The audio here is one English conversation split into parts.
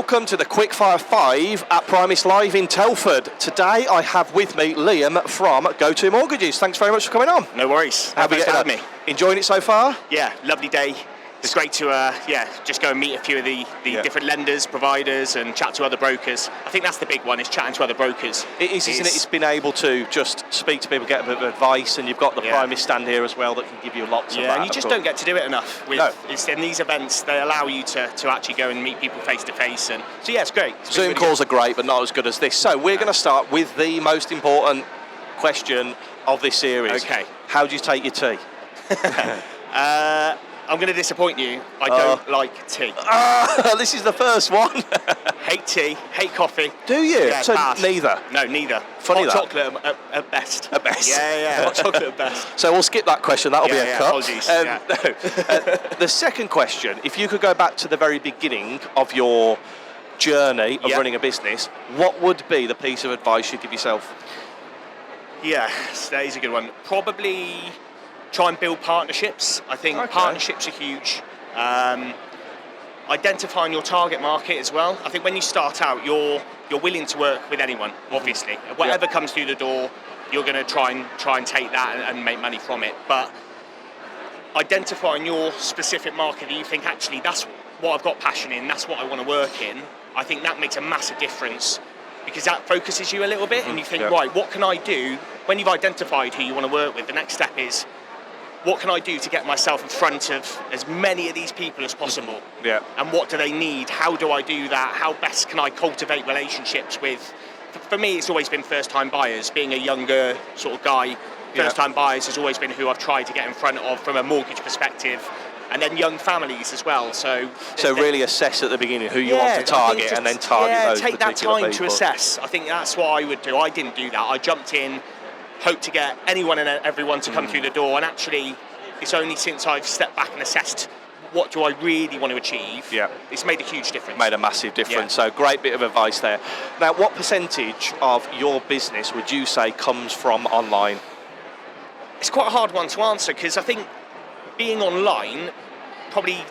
welcome to the Quickfire 5 at PRIMIS Live in Telford. Today I have with me Liam from Go2 Mortgages. Thanks very much for coming on. No worries. How are you getting on? Me. Enjoying it so far? Yeah, lovely day. It's great to just go and meet a few of the different lenders, providers, and chat to other brokers. I think that's the big one, is chatting to other brokers. It is, isn't it? It's been able to just speak to people, get a bit of advice, and you've got the PRIMIS stand here as well that can give you lots of that. Yeah, and you just don't get to do it enough. In these events, they allow you to actually go and meet people face to face, and so yeah, it's great. Zoom calls are great, but not as good as this. So we're going to start with the most important question of this series. Okay. How do you take your tea? I'm going to disappoint you. I don't like tea. This is the first one. Hate tea, hate coffee. Do you? Yeah, so bad. Neither? No, neither. Funny Hot chocolate at best. At best. Yeah, hot chocolate at best. So we'll skip that question, that'll be a cut. Apologies. The second question, if you could go back to the very beginning of your journey of running a business, what would be the piece of advice you'd give yourself? Yeah, that is a good one. Probably try and build partnerships. I think partnerships are huge. Identifying your target market as well. I think when you start out, you're willing to work with anyone, obviously. Whatever comes through the door, you're going to try and take that and make money from it. But identifying your specific market that you think, actually, that's what I've got passion in, that's what I want to work in, I think that makes a massive difference, because that focuses you a little bit, and you think, right, what can I do? When you've identified who you want to work with, the next step is, what can I do to get myself in front of as many of these people as possible? Yeah. And what do they need? How do I do that? How best can I cultivate relationships with? For me, it's always been first-time buyers. Being a younger sort of guy, first-time buyers has always been who I've tried to get in front of from a mortgage perspective. And then young families as well. So really assess at the beginning who you want to target, and then target those take that time people. to assess. I think that's what I would do. I didn't do that. I jumped in, hoped to get anyone and everyone to come through the door, and actually it's only since I've stepped back and assessed what do I really want to achieve, it's made a huge difference. Made a massive difference. So great bit of advice there. Now, what percentage of your business would you say comes from online? It's quite a hard one to answer, because I think being online, probably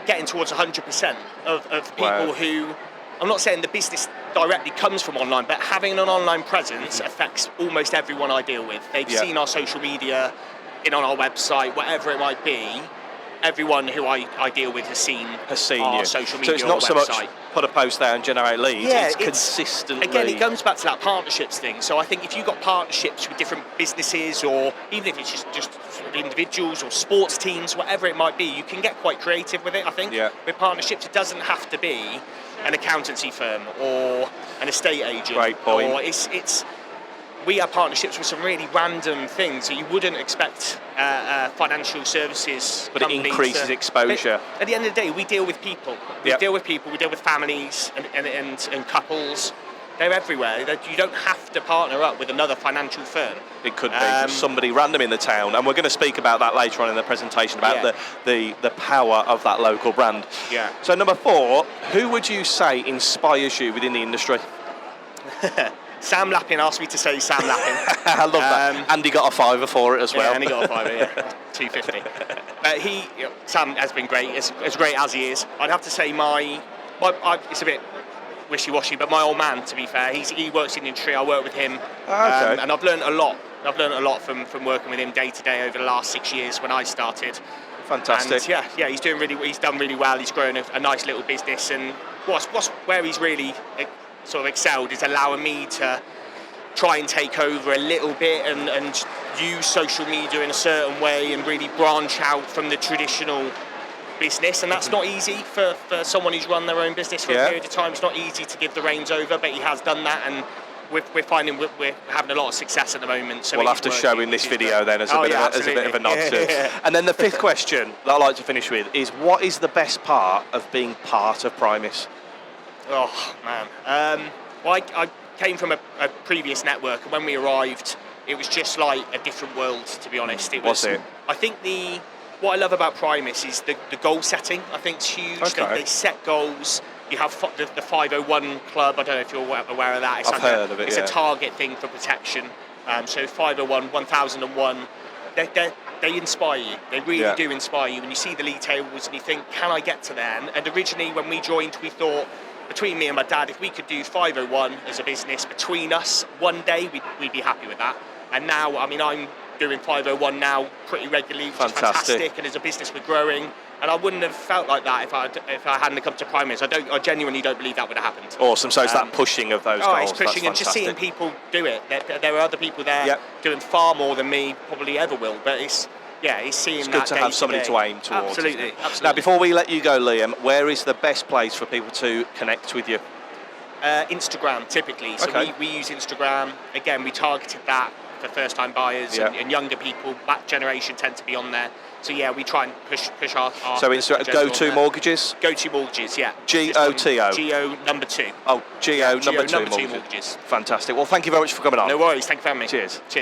getting towards 100% of people who, I'm not saying the business directly comes from online, but having an online presence affects almost everyone I deal with. They've seen our social media, on our website, whatever it might be. Everyone who I deal with has seen our social media. So it's not so much put a post there and generate leads, it's consistently. Again, it comes back to that partnerships thing. So I think if you've got partnerships with different businesses, or even if it's just individuals or sports teams, whatever it might be, you can get quite creative with it, I think. With partnerships, it doesn't have to be an accountancy firm or an estate agent. Great point. Or we have partnerships with some really random things that you wouldn't expect financial services. But it increases exposure. But at the end of the day, we deal with people. We deal with people, we deal with families and couples. They're everywhere. You don't have to partner up with another financial firm. It could be just somebody random in the town, and we're going to speak about that later on in the presentation, about the power of that local brand. So number 4, who would you say inspires you within the industry? Sam Lappin asked me to say Sam Lappin. I love that. Andy got a $5 for it as well. Yeah, Andy got a $5, $2.50. But Sam has been great, as great as he is. I'd have to say it's a bit wishy-washy, but my old man, to be fair, he works in the industry. I work with him, and I've learned a lot. I've learned a lot from working with him day to day over the last 6 years when I started. Fantastic. And he's done really well. He's grown a nice little business, and where he's really sort of excelled is allowing me to try and take over a little bit and use social media in a certain way and really branch out from the traditional business. And that's not easy for someone who's run their own business for a period of time. It's not easy to give the reins over, but he has done that, and we're finding we're having a lot of success at the moment. So we'll have to show in this video then as a bit of a nod to. And then the 5th question that I like to finish with is, what is the best part of being part of PRIMIS? Oh man, I came from a previous network, and when we arrived, it was just like a different world, to be honest. I think what I love about PRIMIS is the goal setting. I think it's huge. They set goals. You have the 501 club. I don't know if you're aware of that. I've heard of it. It's a target thing for protection. So 501, 1001. They inspire you. They really do inspire you. When you see the league tables and you think, can I get to there? And originally when we joined, we thought between me and my dad, if we could do 501 as a business between us one day, we'd be happy with that. And now, I mean, I'm doing 501 now pretty regularly, which is fantastic. And as a business, we're growing. And I wouldn't have felt like that if I hadn't come to PRIMIS. I genuinely don't believe that would have happened. Awesome. So it's that pushing of those goals. It's pushing and just seeing people do it. There are other people there doing far more than me probably ever will. But it's seeing it's that. good to have somebody to aim towards. Absolutely. Now, before we let you go, Liam, where is the best place for people to connect with you? Instagram, typically. So we use Instagram. Again, we targeted that for first-time buyers and younger people. That generation tend to be on there. So yeah, we try and push our so Instagram, Go-To Mortgages? Go-To Mortgages, yeah. G-O-T-O? G-O number 2. Oh, G-O number 2 mortgages. Fantastic. Well, thank you very much for coming on. No worries, thank you for having me. Cheers. Cheers.